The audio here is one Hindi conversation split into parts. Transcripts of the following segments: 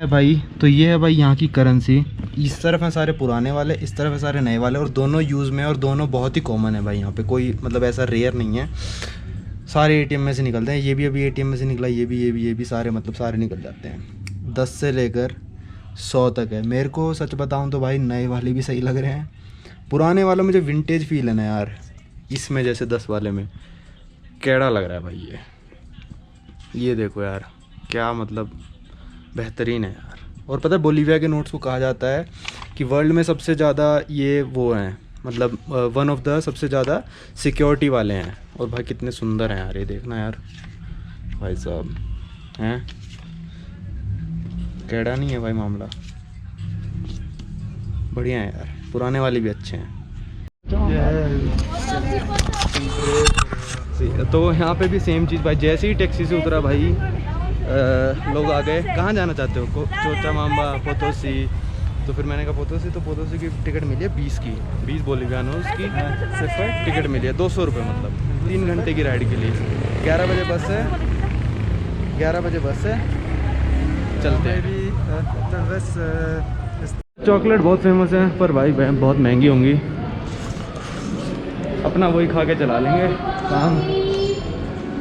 भाई, तो ये है भाई यहाँ की करेंसी। इस तरफ है सारे पुराने वाले, इस तरफ है सारे नए वाले, और दोनों यूज़ में और दोनों बहुत ही कॉमन है भाई। यहाँ पे कोई मतलब ऐसा रेयर नहीं है, सारे एटीएम में से निकलते हैं। ये भी अभी एटीएम में से निकला, ये भी सारे मतलब सारे निकल जाते हैं। 10 से लेकर 100 तक है। मेरे को सच बताऊँ तो भाई नए वाले भी सही लग रहे हैं, पुराने वाले मुझे विंटेज फील है ना यार इसमें, जैसे 10 वाले में कैड़ा लग रहा है भाई। ये देखो यार, क्या मतलब बेहतरीन है यार। और पता है बोलीविया के नोट्स को कहा जाता है कि वर्ल्ड में सबसे ज़्यादा ये वो हैं, मतलब वन ऑफ द सबसे ज़्यादा सिक्योरिटी वाले हैं। और भाई कितने सुंदर हैं यार, ये देखना यार भाई साहब, हैं कैड़ा नहीं है भाई मामला, बढ़िया है यार। पुराने वाले भी अच्छे हैं। तो यहाँ पे भी सेम चीज़ भाई, जैसे ही टैक्सी से उतरा भाई लोग आ गए, कहाँ जाना चाहते हो, चोचा माम्बा, पोतोसी। तो फिर मैंने कहा पोतोसी, तो पोतोसी की टिकट मिली है 20 की, 20 बोलीवियानोस की सिर्फ टिकट मिली है, 200 रुपये, मतलब 3 घंटे की राइड के लिए। 11 बजे बस है, 11 बजे बस है, चलते हैं। चॉकलेट बहुत फेमस है, पर भाई बहुत महंगी होंगी, अपना वही खा के चला लेंगे काम।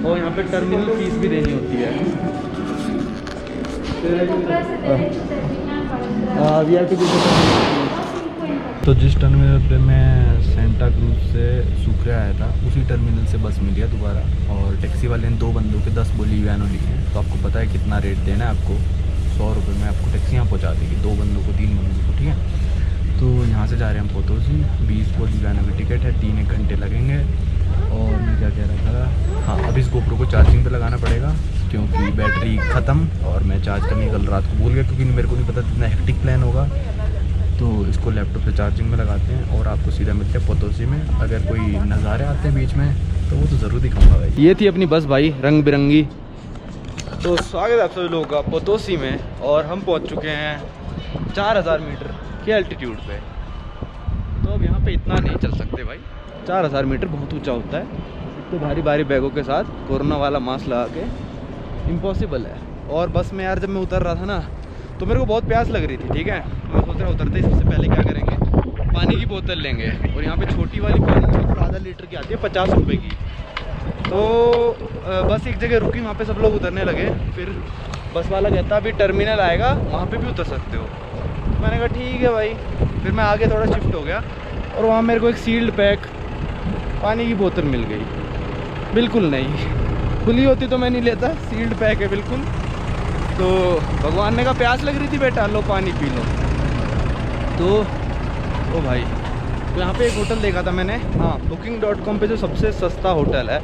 और यहाँ पे टर्मिनल फीस भी देनी होती है। तो जिस टर्मिनल पे मैं सेंटा क्रूज से सुक्रे आया था, उसी टर्मिनल से बस मिली है दोबारा। और टैक्सी वाले ने 2 बंदों के 10 बोलीवियानो लिए हैं। तो आपको पता है कितना रेट देना है आपको, 100 रुपये में आपको टैक्सी यहाँ पहुँचा देगी, 2 बंदों को, 3 बंदों को, ठीक है। तो यहाँ से जा रहे हैं हम पोतोसी, 20 बोलीवियानो की टिकट है, 3-1 घंटे लगेंगे। और मैं क्या कह रहा था, हाँ अब इस गोप्रो को चार्जिंग पे लगाना पड़ेगा क्योंकि बैटरी ख़त्म, और मैं चार्ज करने कल रात को भूल गया क्योंकि मेरे को नहीं पता कितना हेक्टिक प्लान होगा। तो इसको लैपटॉप पे चार्जिंग में लगाते हैं और आपको सीधा मिलते हैं पोतोसी में। अगर कोई नज़ारे आते हैं बीच में तो वो तो ज़रूर दिखाऊंगा भाई। ये थी अपनी बस भाई, रंग बिरंगी। तो स्वागत है आप सभी लोगों का पोतोसी में, और हम पहुँच चुके हैं 4000 मीटर के एल्टीट्यूड पे। तो अब यहाँ पे इतना नहीं चल सकते भाई, 4000 मीटर बहुत ऊंचा होता है, तो भारी भारी बैगों के साथ कोरोना वाला मास्क लगा के इम्पॉसिबल है। और बस में यार जब मैं उतर रहा था ना, तो मेरे को बहुत प्यास लग रही थी, ठीक है। मैं सोच रहा उतरते ही सबसे पहले क्या करेंगे, पानी की बोतल लेंगे। और यहाँ पे छोटी वाली पानी की बोतल आधा लीटर की आती है, 50 रुपये की। तो बस एक जगह रुकी, वहाँ पे सब लोग उतरने लगे। फिर बस वाला कहता अभी टर्मिनल आएगा, वहाँ पे भी उतर सकते हो। मैंने कहा ठीक है भाई। फिर मैं आगे थोड़ा शिफ्ट हो गया और वहाँ मेरे को एक सील्ड पैक पानी की बोतल मिल गई। बिल्कुल नहीं, खुली होती तो मैं नहीं लेता, सील्ड पैक है बिल्कुल। तो भगवान ने कहा प्यास लग रही थी बेटा, लो पानी पी लो। तो ओ भाई, तो यहाँ पे एक होटल देखा था मैंने, हाँ booking.com पे जो सबसे सस्ता होटल है,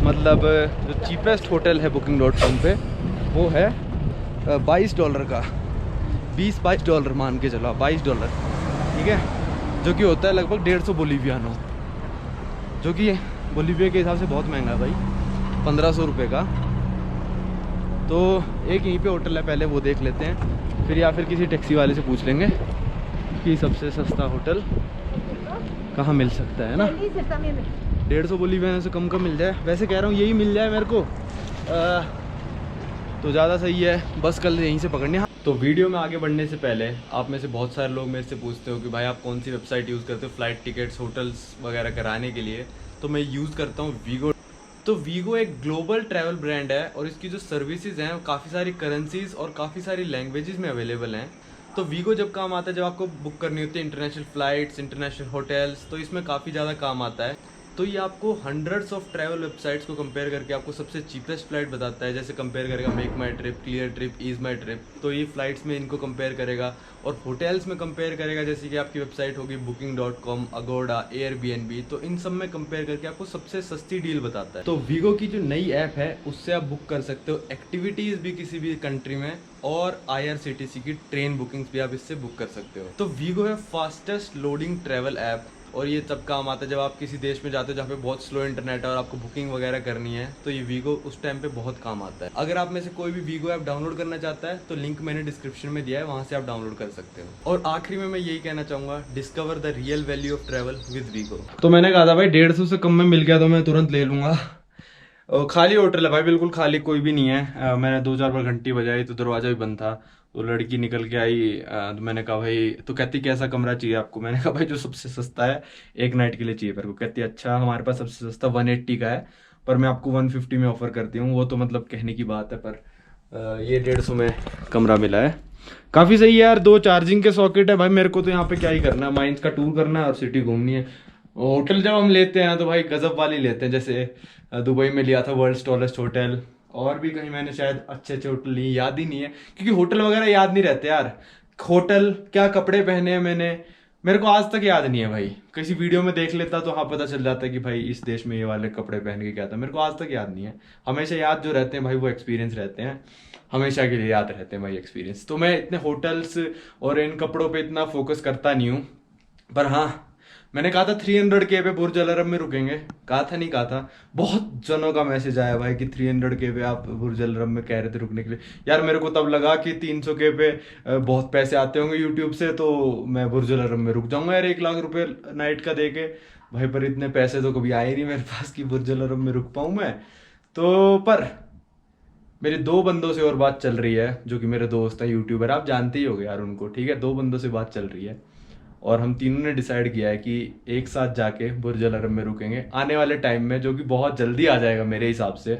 मतलब जो चीपेस्ट होटल है booking.com पे, वो है $22 का, 20-22 डॉलर मान के चलो, $22, ठीक है। जो कि होता है लगभग 150 बोलीवियानो, जो कि बोलीविया के हिसाब से बहुत महंगा है भाई, 1500 रुपये का। तो एक यहीं पे होटल है, पहले वो देख लेते हैं, फिर या फिर किसी टैक्सी वाले से पूछ लेंगे कि सबसे सस्ता होटल कहाँ मिल सकता है ना। 150 बोलीवियानो से कम का मिल जाए, वैसे कह रहा हूँ यही मिल जाए मेरे को तो ज़्यादा सही है, बस कल यहीं से पकड़नी। तो वीडियो में आगे बढ़ने से पहले आप में से बहुत सारे लोग मेरे से पूछते हो कि भाई आप कौन सी वेबसाइट यूज़ करते हो फ़्लाइट टिकट्स, होटल्स वगैरह कराने के लिए। तो मैं यूज़ करता हूँ वीगो। तो वीगो एक ग्लोबल ट्रैवल ब्रांड है और इसकी जो सर्विसेज हैं काफ़ी सारी करेंसीज और काफ़ी सारी लैंग्वेजेस में अवेलेबल हैं। तो वीगो जब काम आता है, जब आपको बुक करनी होती है इंटरनेशनल फ़्लाइट्स, इंटरनेशनल होटल्स, तो इसमें काफ़ी ज़्यादा काम आता है। तो ये आपको हंड्रेड्स ऑफ ट्रैवल वेबसाइट्स को कंपेयर करके आपको सबसे चीपेस्ट फ्लाइट बताता है। जैसे कंपेयर करेगा मेक माई ट्रिप, क्लियर ट्रिप, ईज माई ट्रिप, तो ये फ्लाइट्स में इनको कंपेयर करेगा। और होटल्स में कंपेयर करेगा, जैसे कि आपकी वेबसाइट होगी booking.com, अगोडा, एयरबीएनबी, तो इन सब में कंपेयर करके आपको सबसे सस्ती डील बताता है। तो वीगो की जो नई ऐप है उससे आप बुक कर सकते हो एक्टिविटीज़ भी किसी भी कंट्री में, और IRCTC की ट्रेन बुकिंग्स भी आप इससे बुक कर सकते हो। तो वीगो है फास्टेस्ट लोडिंग ट्रैवल ऐप, और ये तब काम आता है जब आप किसी देश में जाते हो जहाँ पे बहुत स्लो इंटरनेट है और आपको बुकिंग वगैरह करनी है, तो ये वीगो उस टाइम पे बहुत काम आता है। अगर आप में से कोई भी वीगो ऐप डाउनलोड करना चाहता है तो लिंक मैंने डिस्क्रिप्शन में दिया है, वहाँ से आप डाउनलोड कर सकते हो। और आखिरी में मैं यही कहना चाहूँगा, discover the real value of travel with Wego. तो मैंने कहा था भाई 150 से कम में मिल गया तो मैं तुरंत ले लूँगा। खाली होटल है भाई, बिल्कुल खाली, कोई भी नहीं है। मैंने 2-4 बार घंटी बजाई तो दरवाज़ा भी बंद था। तो लड़की निकल के आई। तो मैंने कहा भाई, तो कहती कैसा कमरा चाहिए आपको? मैंने कहा भाई जो सबसे सस्ता है, एक नाइट के लिए चाहिए मेरे को। कहती अच्छा हमारे पास सबसे सस्ता 180 का है, पर मैं आपको 150 में ऑफर करती हूँ। वो तो मतलब कहने की बात है, पर ये 150 में कमरा मिला है। काफ़ी सही है यार, 2 चार्जिंग के सॉकेट है भाई। मेरे को तो यहाँ पे क्या ही करना है, माइंस का टूर करना है और सिटी घूमनी है। होटल जब हम लेते हैं तो भाई गजब वाली लेते हैं, जैसे दुबई में लिया था वर्ल्ड्स टॉलेस्ट होटल, और भी कहीं मैंने शायद अच्छे अच्छे होटल लिए, याद ही नहीं है क्योंकि होटल वगैरह याद नहीं रहते यार। होटल क्या, कपड़े पहने हैं मैंने, मेरे को आज तक याद नहीं है भाई। किसी वीडियो में देख लेता तो हाँ पता चल जाता है कि भाई इस देश में ये वाले कपड़े पहन के क्या था, मेरे को आज तक याद नहीं है। हमेशा याद जो रहते हैं भाई वो एक्सपीरियंस रहते हैं, हमेशा के लिए याद रहते हैं भाई एक्सपीरियंस। तो मैं इतने होटल्स और इन कपड़ों पे इतना फोकस करता नहीं हूँ। पर हाँ, मैंने कहा था 300K पे बुर्ज अल अरब में रुकेंगे, कहा था नहीं कहा था। बहुत जनों का मैसेज आया भाई कि 300K पे आप बुर्ज अल अरब में कह रहे थे रुकने के लिए। यार मेरे को तब लगा कि 300K पे बहुत पैसे आते होंगे यूट्यूब से, तो मैं बुर्ज अल अरब में रुक जाऊंगा यार 1 लाख रुपए नाइट का दे के। भाई पर इतने पैसे तो कभी आए नहीं मेरे पास कि बुर्ज अल अरब में रुक पाऊँ मैं। तो पर मेरे 2 बंदों से और बात चल रही है, जो कि मेरे दोस्त हैं यूट्यूबर, आप जानते ही होगे यार उनको, ठीक है। 2 बंदों से बात चल रही है और हम तीनों ने डिसाइड किया है कि एक साथ जाके बुर्ज अल अरब में रुकेंगे आने वाले टाइम में, जो कि बहुत जल्दी आ जाएगा मेरे हिसाब से।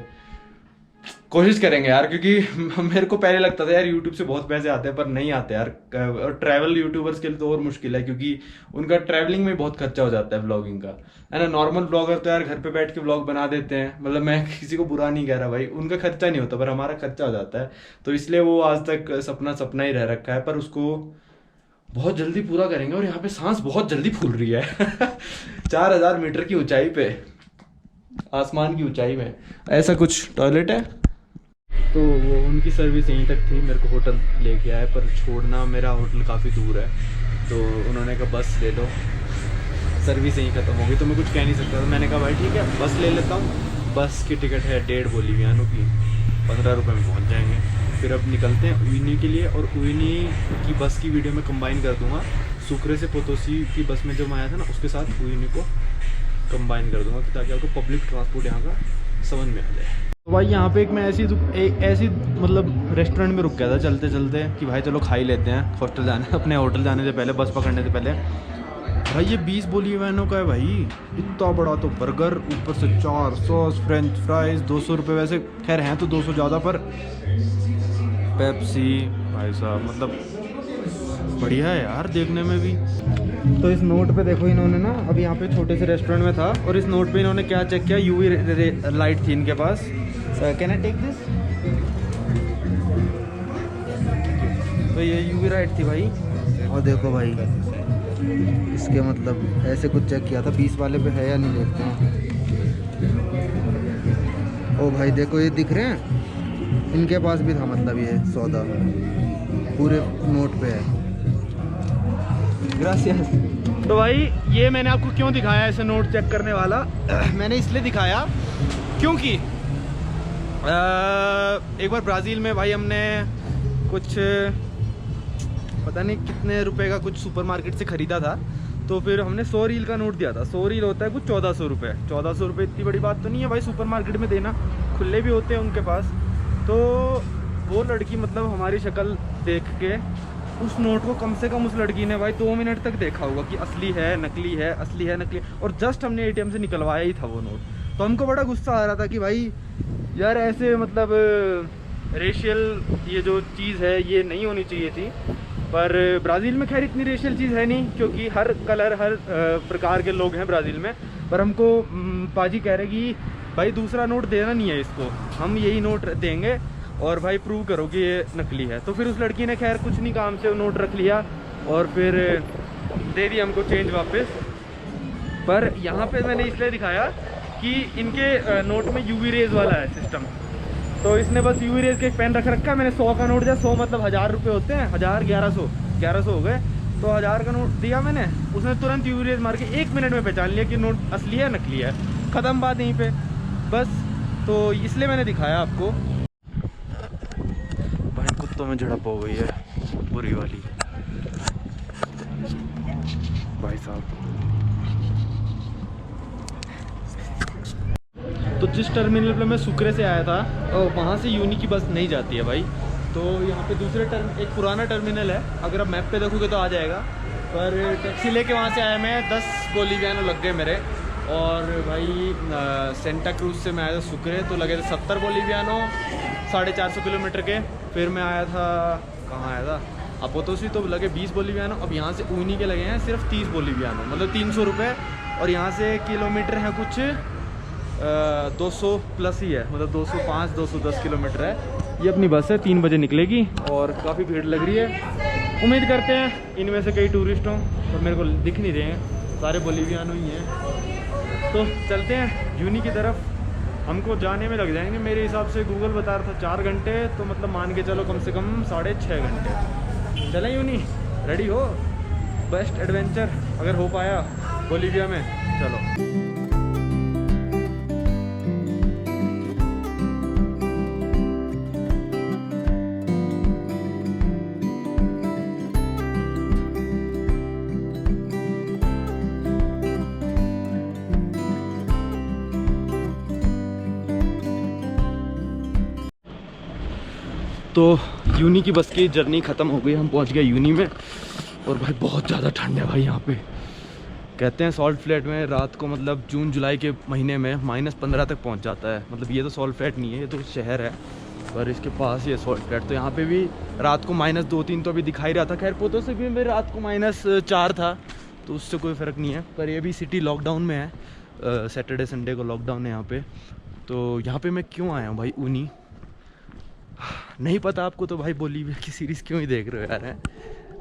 कोशिश करेंगे यार, क्योंकि मेरे को पहले लगता था यार यूट्यूब से बहुत पैसे आते हैं, पर नहीं आते यार। और ट्रैवल यूट्यूबर्स के लिए तो और मुश्किल है, क्योंकि उनका ट्रैवलिंग में बहुत खर्चा हो जाता है व्लॉगिंग का, है ना। नॉर्मल ब्लॉगर तो यार घर पे बैठ के व्लॉग बना देते हैं, मतलब मैं किसी को बुरा नहीं कह रहा भाई, उनका खर्चा नहीं होता पर हमारा खर्चा हो जाता है। तो इसलिए वो आज तक सपना सपना ही रह रखा है, पर उसको बहुत जल्दी पूरा करेंगे। और यहाँ पे सांस बहुत जल्दी फूल रही है 4000 मीटर की ऊंचाई पे, आसमान की ऊंचाई में ऐसा कुछ टॉयलेट है। तो वो उनकी सर्विस यहीं तक थी, मेरे को होटल लेके आए, पर छोड़ना मेरा होटल काफ़ी दूर है। तो उन्होंने कहा बस ले लो, सर्विस यहीं ख़त्म हो गई, तो मैं कुछ कह नहीं सकता। तो मैंने कहा भाई ठीक है बस ले लेता हूँ। बस की टिकट है 1.5 बोलीवियानो की, 15 रुपये में पहुँच जाएंगे। फिर अब निकलते हैं उइनी के लिए, और उइनी की बस की वीडियो में कंबाइन कर दूंगा सुक्रे से पोतोसी की बस में जो मैं आया था ना, उसके साथ उइनी को कंबाइन कर दूंगा, ताकि आपको पब्लिक ट्रांसपोर्ट यहाँ का समझ में आ जाए। तो भाई यहाँ पे एक मैं ऐसी मतलब रेस्टोरेंट में रुक गया था चलते चलते कि भाई चलो खा ही लेते हैं, हॉस्टल जाने अपने होटल जाने से पहले, बस पकड़ने से पहले। भाई ये 20 बोलीवियानो का है भाई, इतना बड़ा तो बर्गर, ऊपर से 4 सॉस, फ्रेंच फ्राइज, 200 रुपये। वैसे खैर हैं तो 200 ज़्यादा, पर पेप्सी भाई साहब मतलब बढ़िया है यार देखने में भी। तो इस नोट पे देखो इन्होंने ना, अभी यहाँ पे छोटे से रेस्टोरेंट में था, और इस नोट पे इन्होंने क्या चेक किया, यूवी लाइट थी इनके पास। Can I take this? तो ये यूवी लाइट थी भाई, और देखो भाई इसके मतलब ऐसे कुछ चेक किया था, 20 वाले पे है या नहीं देखते हैं। ओ भाई देखो ये दिख रहे हैं, इनके पास भी था, मतलब ये सौदा पूरे नोट पे है। ग्रासियस। तो भाई ये मैंने आपको क्यों दिखाया ऐसे नोट चेक करने वाला मैंने इसलिए दिखाया क्योंकि एक बार ब्राज़ील में भाई हमने कुछ पता नहीं कितने रुपए का कुछ सुपरमार्केट से ख़रीदा था। तो फिर हमने 100 रील का नोट दिया था। 100 रील होता है कुछ 1400 रुपये। 1400 रुपये इतनी बड़ी बात तो नहीं है भाई सुपरमार्केट में देना, खुले भी होते हैं उनके पास। तो वो लड़की मतलब हमारी शक्ल देख के उस नोट को कम से कम उस लड़की ने भाई 2 मिनट तक देखा होगा कि असली है नकली है, असली है नकली, और जस्ट हमने एटीएम से निकलवाया ही था वो नोट। तो हमको बड़ा गुस्सा आ रहा था कि भाई यार ऐसे मतलब रेशियल ये जो चीज़ है ये नहीं होनी चाहिए थी। पर ब्राज़ील में खैर इतनी रेशियल चीज़ है नहीं, क्योंकि हर कलर हर प्रकार के लोग हैं ब्राज़ील में। पर हमको पाजी कह रहे कि भाई दूसरा नोट देना नहीं है इसको, हम यही नोट देंगे और भाई प्रूव करो कि ये नकली है। तो फिर उस लड़की ने खैर कुछ नहीं काम से वो नोट रख लिया और फिर दे दिया हमको चेंज वापस। पर यहाँ पे मैंने इसलिए दिखाया कि इनके नोट में यूवी रेज वाला है सिस्टम। तो इसने बस यूवी रेज के एक पेन रख रखा है। मैंने 100 का नोट दिया, 100 मतलब 1000 रुपये होते हैं, 1000 1100 हो गए। तो 1000 का नोट दिया मैंने, उसने तुरंत यूवी रेज मार के 1 मिनट में पहचान लिया कि नोट असली है नकली है, ख़त्म बात यहीं पे बस। तो इसलिए मैंने दिखाया आपको। भाई कुत्तों में झड़प हो गई है बुरी वाली भाई साहब। तो जिस टर्मिनल पे मैं सुक्रे से आया था वहाँ से यूनी की बस नहीं जाती है भाई। तो यहाँ पे दूसरे एक पुराना टर्मिनल है, अगर आप मैप पे देखोगे तो आ जाएगा। पर टैक्सी लेके वहाँ से आया मैं, 10 बोलीवियानो लग गए मेरे। और भाई सेंटा क्रूज से मैं आया था सुक्रे, तो लगे थे 70 बोलीवियानो 450 किलोमीटर के। फिर मैं आया था, कहाँ आया था, अपोतोसी, तो लगे 20 बोलीवियानो। अब यहाँ से ऊनी के लगे हैं सिर्फ 30 बोलीवियानो, मतलब 300 रुपये। और यहाँ से किलोमीटर है कुछ 200 प्लस ही है, मतलब 205 210 किलोमीटर है। ये अपनी बस है, 3 बजे निकलेगी और काफ़ी भीड़ लग रही है। उम्मीद करते हैं इनमें से कई टूरिस्ट हों, पर मेरे को दिख नहीं रहे हैं, सारे बोलीवियानो ही हैं। तो चलते हैं यूनी की तरफ। हमको जाने में लग जाएंगे मेरे हिसाब से, गूगल बता रहा था 4 घंटे, तो मतलब मान के चलो कम से कम 6.5 घंटे। चलें यूनी, रेडी हो? बेस्ट एडवेंचर अगर हो पाया बोलीविया में, चलो। तो यूनी की बस की जर्नी ख़त्म हो गई, हम पहुंच गए यूनी में। और भाई बहुत ज़्यादा ठंड है भाई यहाँ पे। कहते हैं सॉल्ट फ्लैट में रात को, मतलब जून जुलाई के महीने में -15 तक पहुंच जाता है। मतलब ये तो सॉल्ट फ्लैट नहीं है, ये तो शहर है, पर इसके पास ये सॉल्ट फ्लैट। तो यहाँ पे भी रात को -2-3 तो अभी दिखाई रहा था। खैर पोतों से भी मेरे रात को -4 था, तो उससे कोई फ़र्क नहीं है। पर ये भी सिटी लॉकडाउन में है, सैटरडे संडे को लॉकडाउन है यहाँ पे। तो यहाँ पे मैं क्यों आया हूँ भाई ऊनी, नहीं पता आपको तो भाई बोलीविया की सीरीज़ क्यों ही देख रहे हो यार, है?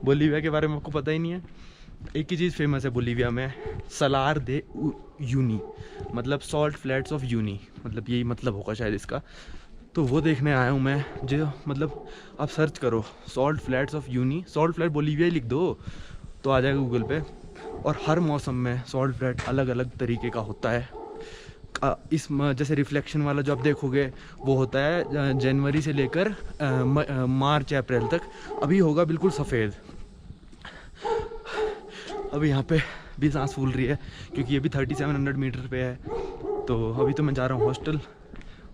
बोलीविया के बारे में आपको पता ही नहीं है। एक ही चीज़ फेमस है बोलीविया में, सलार दे यूनी, मतलब सॉल्ट फ्लैट्स ऑफ यूनी, मतलब यही मतलब होगा शायद इसका। तो वो देखने आया हूँ मैं, जो मतलब आप सर्च करो salt flats of Uyuni, salt flat Bolivia लिख दो तो आ जाएगा गूगल पे। और हर मौसम में सॉल्ट फ्लैट अलग अलग तरीके का होता है। इस जैसे रिफ्लेक्शन वाला जो आप देखोगे वो होता है जनवरी से लेकर मार्च अप्रैल तक। अभी होगा बिल्कुल सफ़ेद। अभी यहाँ पे भी सांस फूल रही है क्योंकि ये भी 3700 मीटर पे है। तो अभी तो मैं जा रहा हूँ हॉस्टल,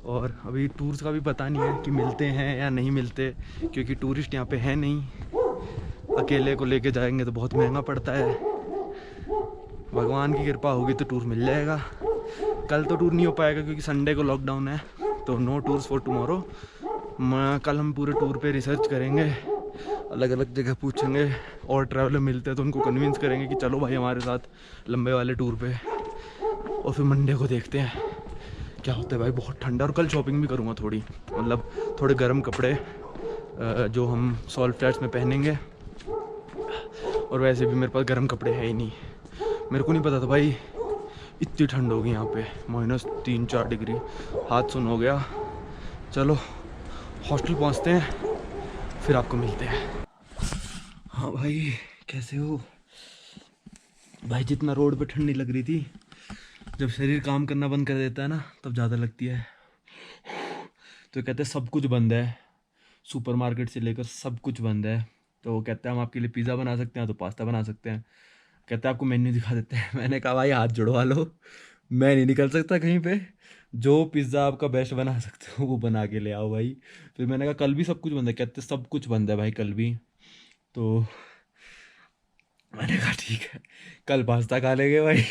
और अभी टूर्स का भी पता नहीं है कि मिलते हैं या नहीं मिलते, क्योंकि टूरिस्ट यहाँ पे है नहीं। अकेले को लेके जाएंगे तो बहुत महंगा पड़ता है। भगवान की कृपा होगी तो टूर मिल जाएगा। कल तो टूर नहीं हो पाएगा क्योंकि संडे को लॉकडाउन है, तो नो टूर्स फॉर टुमारो। कल हम पूरे टूर पे रिसर्च करेंगे, अलग अलग जगह पूछेंगे, और ट्रैवलर मिलते हैं तो उनको कन्विंस करेंगे कि चलो भाई हमारे साथ लंबे वाले टूर पे। और फिर मंडे को देखते हैं क्या होता है भाई। बहुत ठंडा, और कल शॉपिंग भी करूँगा थोड़ी, मतलब थोड़े गर्म कपड़े जो हम सॉल्ट फ्लैट्स में पहनेंगे। और वैसे भी मेरे पास गर्म कपड़े है ही नहीं। मेरे को नहीं पता था भाई इतनी ठंड होगी यहाँ पे, -3-4 डिग्री। हाथ सुन हो गया। चलो हॉस्टल पहुँचते हैं, फिर आपको मिलते हैं। हाँ भाई कैसे हो भाई? जितना रोड पे ठंडी लग रही थी, जब शरीर काम करना बंद कर देता है ना तब ज़्यादा लगती है। तो कहते हैं सब कुछ बंद है, सुपरमार्केट से लेकर सब कुछ बंद है। तो कहते हैं हम आपके लिए पिज़्ज़ा बना सकते हैं, तो पास्ता बना सकते हैं। कहते हैं आपको मेन्यू दिखा देते हैं। मैंने कहा भाई हाथ जुड़वा लो, मैं नहीं निकल सकता कहीं पे। जो पिज़्ज़ा आपका बेस्ट बना सकते हो वो बना के ले आओ भाई। फिर मैंने कहा कल भी सब कुछ बंद है। कहते सब कुछ बंद है भाई कल भी। तो मैंने कहा ठीक है कल पास्ता खा लेंगे भाई।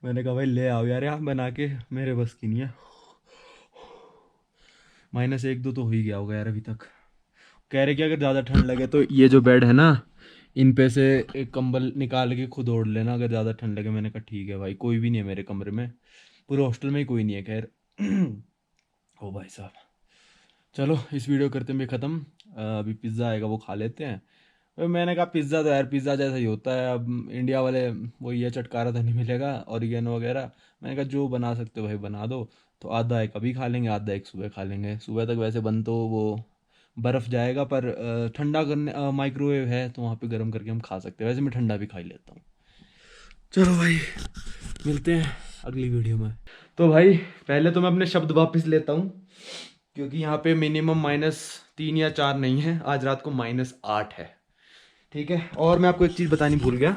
मैंने कहा भाई ले आओ यार यहाँ बना के, मेरे बस की नहीं है। -1-2 तो हो ही गया होगा यार अभी तक। कह रहे कि अगर ज़्यादा ठंड लगे तो ये जो बेड है ना, इन पे से एक कंबल निकाल के खुद ओढ़ लेना अगर ज़्यादा ठंड लगे। मैंने कहा ठीक है भाई। कोई भी नहीं है मेरे कमरे में, पूरे हॉस्टल में ही कोई नहीं है। खैर ओ भाई साहब, चलो इस वीडियो करते हैं ख़त्म। अभी पिज़्ज़ा आएगा वो खा लेते हैं। मैंने कहा पिज़्ज़ा तो यार पिज़्ज़ा जैसा ही होता है। अब इंडिया वाले वो ये चटकारा तो नहीं मिलेगा, ऑरिगेनो वगैरह। मैंने कहा जो बना सकते हो भाई बना दो। तो आधा एक अभी खा लेंगे, आधा एक सुबह खा लेंगे। सुबह तक वैसे बन तो वो बर्फ़ जाएगा, पर ठंडा करने माइक्रोवेव है तो वहाँ पे गर्म करके हम खा सकते हैं। वैसे मैं ठंडा भी खा ही लेता हूँ। चलो भाई मिलते हैं अगली वीडियो में। तो भाई पहले तो मैं अपने शब्द वापस लेता हूँ, क्योंकि यहाँ पे मिनिमम -3 या 4 नहीं है। आज रात को -8 है, ठीक है। और मैं आपको एक चीज़ बतानी भूल गया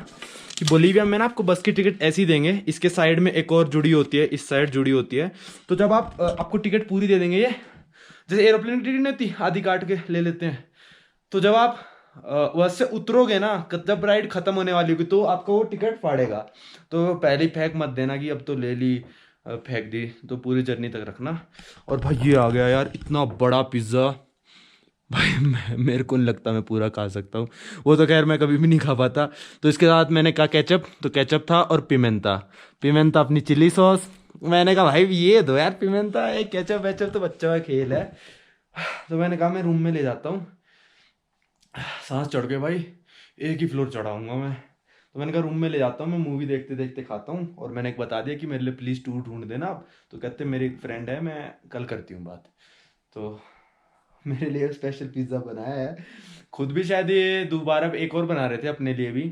कि बोलीविया में ना आपको बस की टिकट ऐसी देंगे, इसके साइड में एक और जुड़ी होती है, इस साइड जुड़ी होती है। तो जब आपको टिकट पूरी दे देंगे ये, जैसे एरोप्लेन की टिकट नहीं होती, आधी काट के ले लेते हैं। तो जब आप वहां से उतरोगे ना, जब राइड खत्म होने वाली होगी तो आपको वो टिकट फाड़ेगा। तो पहले ही फेंक मत देना कि अब तो ले ली, फेंक दी, तो पूरी जर्नी तक रखना। और भाई ये आ गया यार इतना बड़ा पिज्ज़ा। भाई मेरे को नहीं लगता मैं पूरा खा सकता हूँ। वो तो खैर मैं कभी भी नहीं खा पाता। तो इसके साथ मैंने कहा केचप, तो केचप था, और पिमेंता, पिमेंता अपनी चिली सॉस। मैंने कहा भाई ये दो यार पिमेंता, एक केचप वेचप तो बच्चों का खेल है। तो मैंने कहा मैं रूम में ले जाता हूँ। सांस चढ़ गए भाई, एक ही फ्लोर चढ़ाऊंगा मैं। तो मैंने कहा रूम में ले जाता हूँ, मैं मूवी देखते देखते खाता हूँ। और मैंने एक बता दिया कि मेरे लिए प्लीज़ टूर ढूंढ देना आप। तो कहते मेरी एक फ्रेंड है, मैं कल करती हूँ बात। तो मेरे लिए स्पेशल पिज्ज़ा बनाया है। खुद भी शायद ये दोबारा एक और बना रहे थे अपने लिए भी।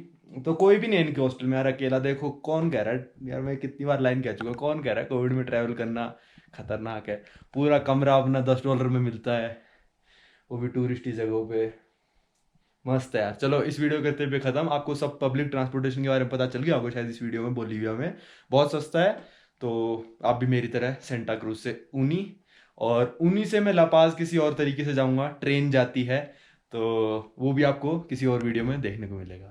तो कोई भी नहीं इनके हॉस्टल में यार, अकेला देखो कौन कह रहा है यार, मैं कितनी बार लाइन कह चुका, कौन कह रहा है कोविड में ट्रैवल करना खतरनाक है। पूरा कमरा अपना $10 में मिलता है, वो भी टूरिस्टी जगहों पे। मस्त है यार। चलो इस वीडियो करते हुए खत्म। आपको सब पब्लिक ट्रांसपोर्टेशन के बारे में पता चल गया होगा शायद इस वीडियो में। बोलीविया में बहुत सस्ता है। तो आप भी मेरी तरह सेंटा क्रूज से ऊनी, और ऊनी से मैं लापाज किसी और तरीके से जाऊंगा, ट्रेन जाती है। तो वो भी आपको किसी और वीडियो में देखने को मिलेगा।